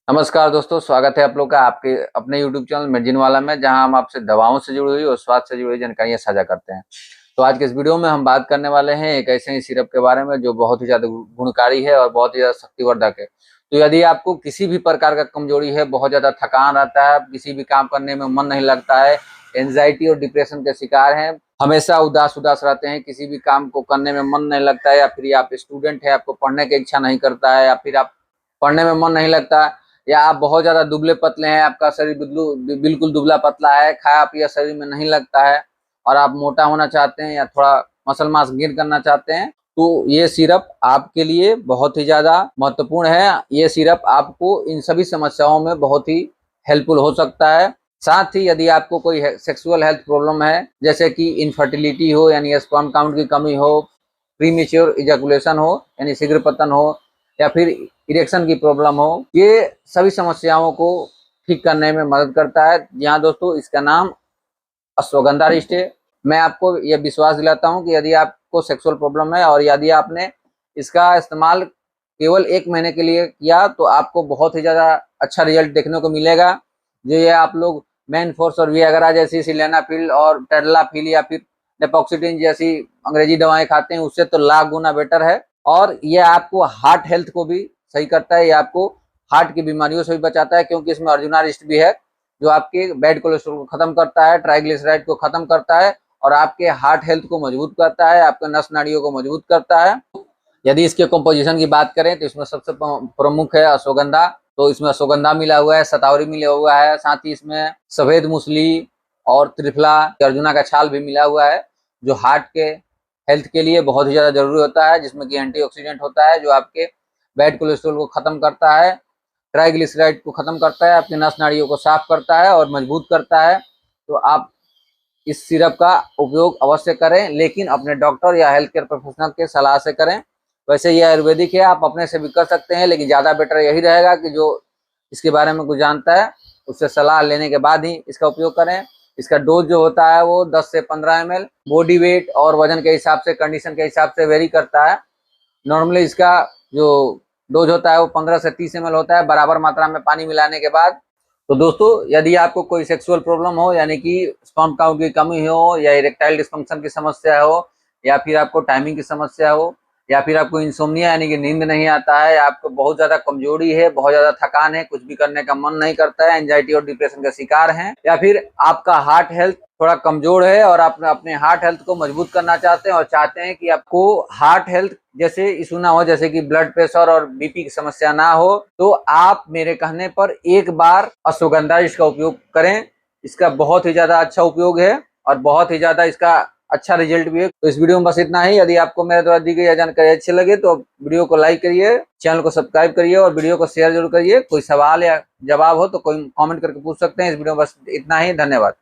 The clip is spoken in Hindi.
नमस्कार दोस्तों, स्वागत है आप लोग का आपके अपने YouTube चैनल मेडिजिन वाला में, जहां हम आपसे दवाओं से जुड़ी हुई और स्वास्थ्य से जुड़ी हुई जानकारियां साझा करते हैं। तो आज के इस वीडियो में हम बात करने वाले हैं एक ऐसे ही सिरप के बारे में जो बहुत ही ज़्यादा गुणकारी है और बहुत ही ज़्यादा शक्तिवर्धक है। तो यदि आपको किसी भी प्रकार का कमजोरी है, बहुत ज़्यादा थकान रहता है, किसी भी काम करने में मन नहीं लगता है, एंजाइटी और डिप्रेशन के शिकार हैं, हमेशा उदास उदास रहते हैं, किसी भी काम को करने में मन नहीं लगता है, या फिर आप स्टूडेंट है, आपको पढ़ने की इच्छा नहीं करता है, या फिर आप पढ़ने में मन नहीं लगता, या आप बहुत ज्यादा दुबले पतले हैं, आपका शरीर बिल्कुल दुबला पतला है, खाया पिया शरीर में नहीं लगता है और आप मोटा होना चाहते हैं या थोड़ा मसल मास गेन करना चाहते हैं, तो ये सिरप आपके लिए बहुत ही ज्यादा महत्वपूर्ण है। ये सिरप आपको इन सभी समस्याओं में बहुत ही हेल्पफुल हो सकता है। साथ ही यदि आपको कोई सेक्सुअल हेल्थ प्रॉब्लम है, जैसे कि इनफर्टिलिटी हो यानी स्पर्म काउंट की कमी हो, प्रीमेच्योर इजैकुलेशन हो यानी शीघ्र पतन हो, या फिर इरेक्शन की प्रॉब्लम हो, ये सभी समस्याओं को ठीक करने में मदद करता है। यहाँ दोस्तों इसका नाम अश्वगंधा रिस्ट है। मैं आपको यह विश्वास दिलाता हूँ कि यदि आपको सेक्सुअल प्रॉब्लम है और यदि आपने इसका इस्तेमाल केवल 1 महीने के लिए किया तो आपको बहुत ही ज़्यादा अच्छा रिजल्ट देखने को मिलेगा। जो ये आप लोग मैनफोर्स और वियाग्रा जैसी सिलेनाफिल और टेडलाफिल या फिर नेपोक्सिडिन जैसी अंग्रेजी दवाएं खाते हैं, उससे तो लाख गुना बेटर है। और ये आपको हार्ट हेल्थ को भी सही करता है, ये आपको हार्ट की बीमारियों से भी बचाता है, क्योंकि इसमें अर्जुना रिस्ट भी है जो आपके बैड कोलेस्ट्रॉल को खत्म करता है, ट्राइग्लिसराइड को खत्म करता है और आपके हार्ट हेल्थ को मजबूत करता है, आपके नस नाड़ियों को मजबूत करता है। यदि इसके कंपोजिशन की बात करें तो इसमें सबसे प्रमुख है अश्वगंधा। तो इसमें अश्वगंधा मिला हुआ है, शतावरी मिला हुआ है, साथ ही इसमें सफेद मूसली और त्रिफला, अर्जुना का छाल भी मिला हुआ है, जो हार्ट के हेल्थ के लिए बहुत ही ज्यादा जरूरी होता है, जिसमें कि एंटीऑक्सीडेंट होता है जो आपके बैड कोलेस्ट्रॉल को खत्म करता है, ट्राइग्लिसराइड को खत्म करता है, आपकी नस नाड़ियों को साफ करता है और मजबूत करता है। तो आप इस सिरप का उपयोग अवश्य करें, लेकिन अपने डॉक्टर या हेल्थ केयर प्रोफेशनल के सलाह से करें। वैसे ये आयुर्वेदिक है, आप अपने से भी कर सकते हैं, लेकिन ज़्यादा बेटर यही रहेगा कि जो इसके बारे में कुछ जानता है उससे सलाह लेने के बाद ही इसका उपयोग करें। इसका डोज जो होता है वो 10 से 15 ml बॉडी वेट और वजन के हिसाब से, कंडीशन के हिसाब से वेरी करता है। नॉर्मली इसका जो डोज होता है वो 15 से 30 ml होता है, बराबर मात्रा में पानी मिलाने के बाद। तो दोस्तों यदि आपको कोई सेक्सुअल प्रॉब्लम हो, यानी कि स्पर्म काउंट की कमी हो, या इरेक्टाइल डिस्फंक्शन की समस्या हो, या फिर आपको टाइमिंग की समस्या हो, या फिर आपको इंसोम्निया यानी कि नींद नहीं आता है, या आपको बहुत ज्यादा कमजोरी है, बहुत ज्यादा थकान है, कुछ भी करने का मन नहीं करता है, एंजाइटी और डिप्रेशन का शिकार हैं, या फिर आपका हार्ट हेल्थ थोड़ा कमजोर है और आप अपने हार्ट हेल्थ को मजबूत करना चाहते हैं और चाहते हैं कि आपको हार्ट हेल्थ जैसे इशू ना हो, जैसे कि ब्लड प्रेशर और बीपी की समस्या ना हो, तो आप मेरे कहने पर एक बार अश्वगंधा इसका उपयोग करें। इसका बहुत ही ज्यादा अच्छा उपयोग है और बहुत ही ज्यादा इसका अच्छा रिजल्ट भी है। तो इस वीडियो में बस इतना ही। यदि आपको मेरे द्वारा दी गई जानकारी अच्छी लगे तो वीडियो को लाइक करिए, चैनल को सब्सक्राइब करिए और वीडियो को शेयर जरूर करिए। कोई सवाल या जवाब हो तो कोई कमेंट करके पूछ सकते हैं। इस वीडियो में बस इतना ही। धन्यवाद।